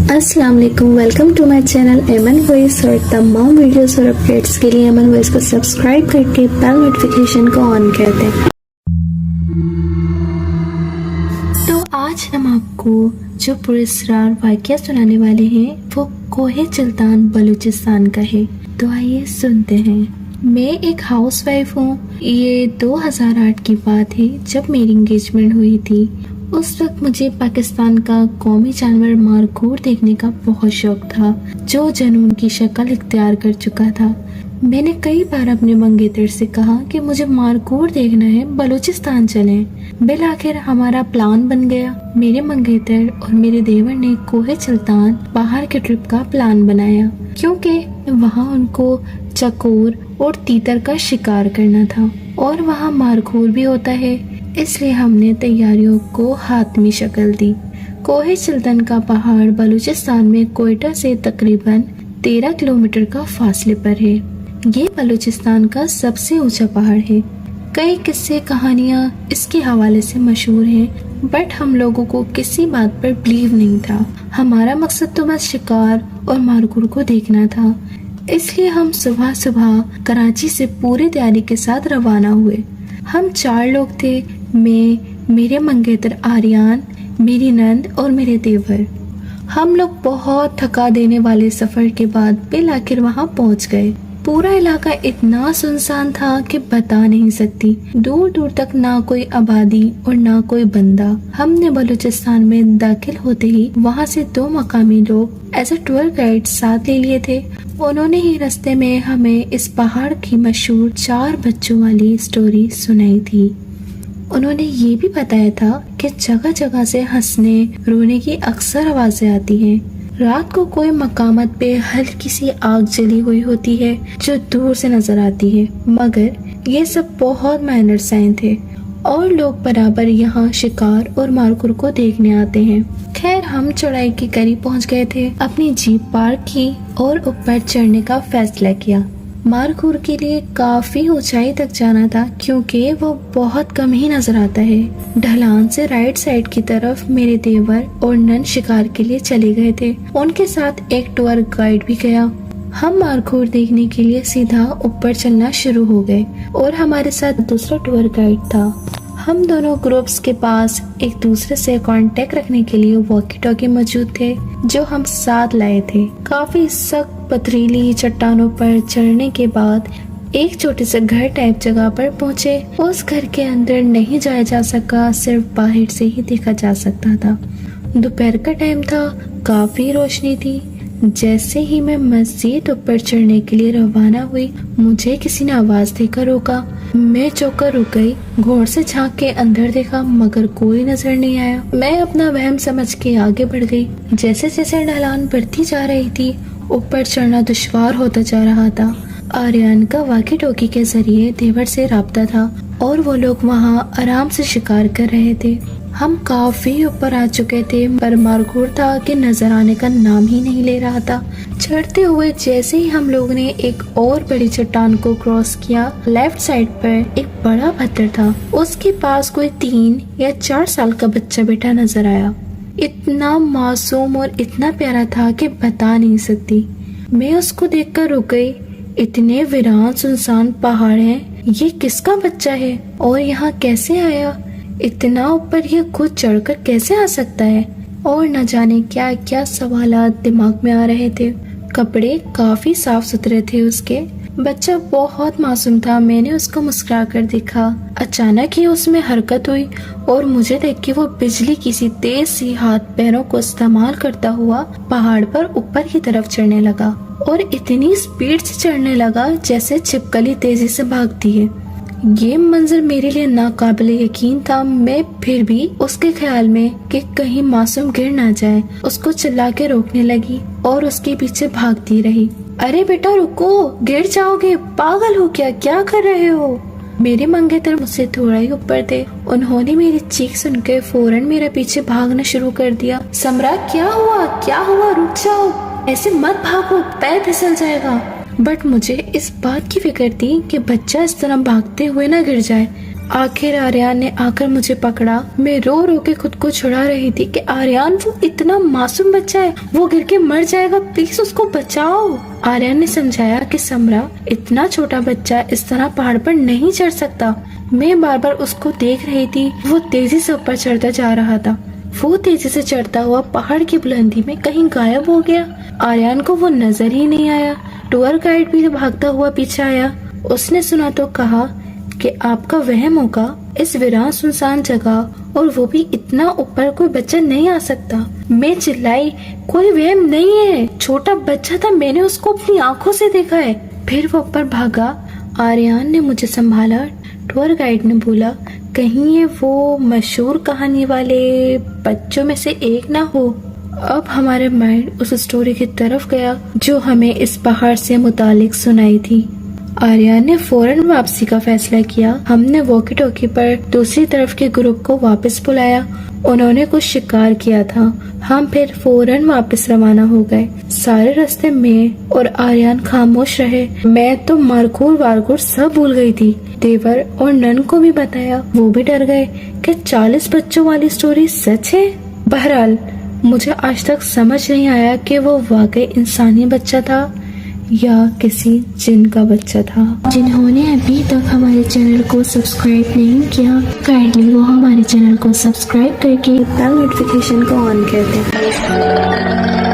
अस्सलाम वालेकुम, welcome to my channel एमन वॉइस। और तमाम वीडियोस और अपडेट्स के लिए एमन वॉइस को सब्सक्राइब करके बेल नोटिफिकेशन को ऑन कर दें। तो आज हम आपको जो पुरस्कार वाक़या सुनाने वाले हैं वो कोहे चुल्तान बलूचिस्तान का है। तो आइए सुनते हैं। मैं एक हाउसवाइफ हूँ। ये 2008 की बात है जब मेरी एंगेजमेंट हुई थी। उस वक्त मुझे पाकिस्तान का कौमी जानवर मारखोर देखने का बहुत शौक था, जो जुनून की शक्ल इख्तियार कर चुका था। मैंने कई बार अपने मंगेतर से कहा कि मुझे मारखोर देखना है, बलूचिस्तान चलें। बिल आखिर हमारा प्लान बन गया। मेरे मंगेतर और मेरे देवर ने कोहे चुल्तान बाहर के ट्रिप का प्लान बनाया, क्योंकि वहाँ उनको चकोर और तीतर का शिकार करना था और वहाँ मारखोर भी होता है। इसलिए हमने तैयारियों को हातमी शक्ल दी। कोहे चुल्तान का पहाड़ बलूचिस्तान में कोयटा से तकरीबन 13 किलोमीटर का फासले पर है। ये बलूचिस्तान का सबसे ऊंचा पहाड़ है। कई किस्से कहानियाँ इसके हवाले से मशहूर हैं, बट हम लोगों को किसी बात पर बिलीव नहीं था। हमारा मकसद तो बस शिकार और मारखोर को देखना था। इसलिए हम सुबह सुबह कराची से पूरी तैयारी के साथ रवाना हुए। हम 4 लोग थे, मैं, मेरे मंगेतर आर्यान, मेरी नंद और मेरे देवर। हम लोग बहुत थका देने वाले सफर के बाद बिल आखिर वहाँ पहुँच गए। पूरा इलाका इतना सुनसान था कि बता नहीं सकती। दूर दूर तक ना कोई आबादी और ना कोई बंदा। हमने बलूचिस्तान में दाखिल होते ही वहाँ से 2 मकामी लोग एज अ टूर गाइड साथ ले लिए थे। उन्होंने ही रास्ते में हमें इस पहाड़ की मशहूर 4 बच्चों वाली स्टोरी सुनाई थी। उन्होंने ये भी बताया था कि जगह जगह से हंसने रोने की अक्सर आवाजें आती हैं। रात को कोई मकामत पे हल्की सी आग जली हुई होती है जो दूर से नजर आती है, मगर ये सब बहुत माइनर साइन थे और लोग बराबर यहाँ शिकार और मारखोर को देखने आते हैं। खैर, हम चढ़ाई के करीब पहुँच गए थे। अपनी जीप पार्क की और ऊपर चढ़ने का फैसला किया। मारखोर के लिए काफी ऊंचाई तक जाना था, क्योंकि वो बहुत कम ही नजर आता है। ढलान से राइट साइड की तरफ मेरे देवर और नंद शिकार के लिए चले गए थे। उनके साथ एक टूर गाइड भी गया। हम मारखोर देखने के लिए सीधा ऊपर चलना शुरू हो गए और हमारे साथ दूसरा टूर गाइड था। हम दोनों ग्रुप्स के पास एक दूसरे से कांटेक्ट रखने के लिए वॉकी टॉकी मौजूद थे, जो हम साथ लाए थे। काफी सख्त पथरीली चट्टानों पर चढ़ने के बाद एक छोटे से घर टाइप जगह पर पहुंचे। उस घर के अंदर नहीं जाया जा सका, सिर्फ बाहर से ही देखा जा सकता था। दोपहर का टाइम था, काफी रोशनी थी। जैसे ही मैं मस्जिद ऊपर चढ़ने के लिए रवाना हुई, मुझे किसी ने आवाज देकर रोका। मैं चौंक रुक गई। गौर से झांक के अंदर देखा, मगर कोई नजर नहीं आया। मैं अपना वहम समझ के आगे बढ़ गई। जैसे जैसे ढलान बढ़ती जा रही थी, ऊपर चढ़ना दुश्वार होता जा रहा था। आर्यन का वॉकी टॉकी के जरिए देवर से राब्ता था और वो लोग वहाँ आराम से शिकार कर रहे थे। हम काफी ऊपर आ चुके थे, पर मारखोर था कि नजर आने का नाम ही नहीं ले रहा था। चढ़ते हुए जैसे ही हम लोग ने एक और बड़ी चट्टान को क्रॉस किया, लेफ्ट साइड पर एक बड़ा पत्थर था। उसके पास कोई 3 या 4 साल का बच्चा बैठा नजर आया। इतना मासूम और इतना प्यारा था कि बता नहीं सकती। मैं उसको देखकर रुक गई। इतने वीरान सुनसान पहाड़ हैं, ये किसका बच्चा है और यहाँ कैसे आया? इतना ऊपर ये खुद चढ़कर कैसे आ सकता है? और न जाने क्या क्या सवालात दिमाग में आ रहे थे। कपड़े काफी साफ सुथरे थे उसके। बच्चा बहुत मासूम था। मैंने उसको मुस्कुरा कर देखा। अचानक ही उसमें हरकत हुई और मुझे देख के वो बिजली किसी तेज सी हाथ पैरों को इस्तेमाल करता हुआ पहाड़ पर ऊपर की तरफ चढ़ने लगा और इतनी स्पीड से चढ़ने लगा जैसे छिपकली तेजी से भागती है। ये मंजर मेरे लिए नाकाबिले यकीन था। मैं फिर भी उसके ख्याल में कि कहीं मासूम गिर ना जाए, उसको चिल्ला के रोकने लगी और उसके पीछे भागती रही। अरे बेटा रुको, गिर जाओगे, पागल हो क्या कर रहे हो? मेरे मंगेतर मुझसे थोड़ा ही ऊपर थे। उन्होंने मेरी चीख सुनकर फौरन मेरे पीछे भागना शुरू कर दिया। समरा, क्या हुआ, रुक जाओ, ऐसे मत भागो, पैर फिसल जाएगा। बट मुझे इस बात की फिक्र थी कि बच्चा इस तरह भागते हुए ना गिर जाए। आखिर आर्यन ने आकर मुझे पकड़ा। मैं रो रो के खुद को छुड़ा रही थी कि आर्यन वो इतना मासूम बच्चा है, वो गिर के मर जाएगा, प्लीज उसको बचाओ। आर्यन ने समझाया कि समरा, इतना छोटा बच्चा इस तरह पहाड़ पर नहीं चढ़ सकता। मैं बार बार उसको देख रही थी, वो तेजी से ऊपर चढ़ता जा रहा था। वो तेजी से चढ़ता हुआ पहाड़ की बुलंदी में कहीं गायब हो गया। आर्यन को वो नजर ही नहीं आया। टूर गाइड भी भागता हुआ पीछे आया। उसने सुना तो कहा कि आपका वहम होगा, इस वीरान सुनसान जगह और वो भी इतना ऊपर कोई बच्चा नहीं आ सकता। मैं चिल्लाई, कोई वहम नहीं है, छोटा बच्चा था, मैंने उसको अपनी आंखों से देखा है। फिर वो ऊपर भागा। आर्यन ने मुझे संभाला। टूर गाइड ने बोला, कहीं ये वो मशहूर कहानी वाले बच्चों में से एक ना हो। अब हमारे माइंड उस स्टोरी की तरफ गया जो हमें इस पहाड़ से मुतालिक सुनाई थी। आर्यन ने फौरन वापसी का फैसला किया। हमने वॉकी टॉकी पर दूसरी तरफ के ग्रुप को वापस बुलाया। उन्होंने कुछ शिकार किया था। हम फिर फौरन वापस रवाना हो गए। सारे रास्ते में और आर्यन खामोश रहे। मैं तो मारकूर वारकूर सब भूल गई थी। देवर और नन को भी बताया, वो भी डर गए कि 40 बच्चों वाली स्टोरी सच है। बहरहाल मुझे आज तक समझ नहीं आया कि वो वाकई इंसानी बच्चा था या किसी जिन का बच्चा था। जिन्होंने अभी तक हमारे चैनल को सब्सक्राइब नहीं किया, काइंडली वो हमारे चैनल को सब्सक्राइब करके बेल नोटिफिकेशन को ऑन कर दें।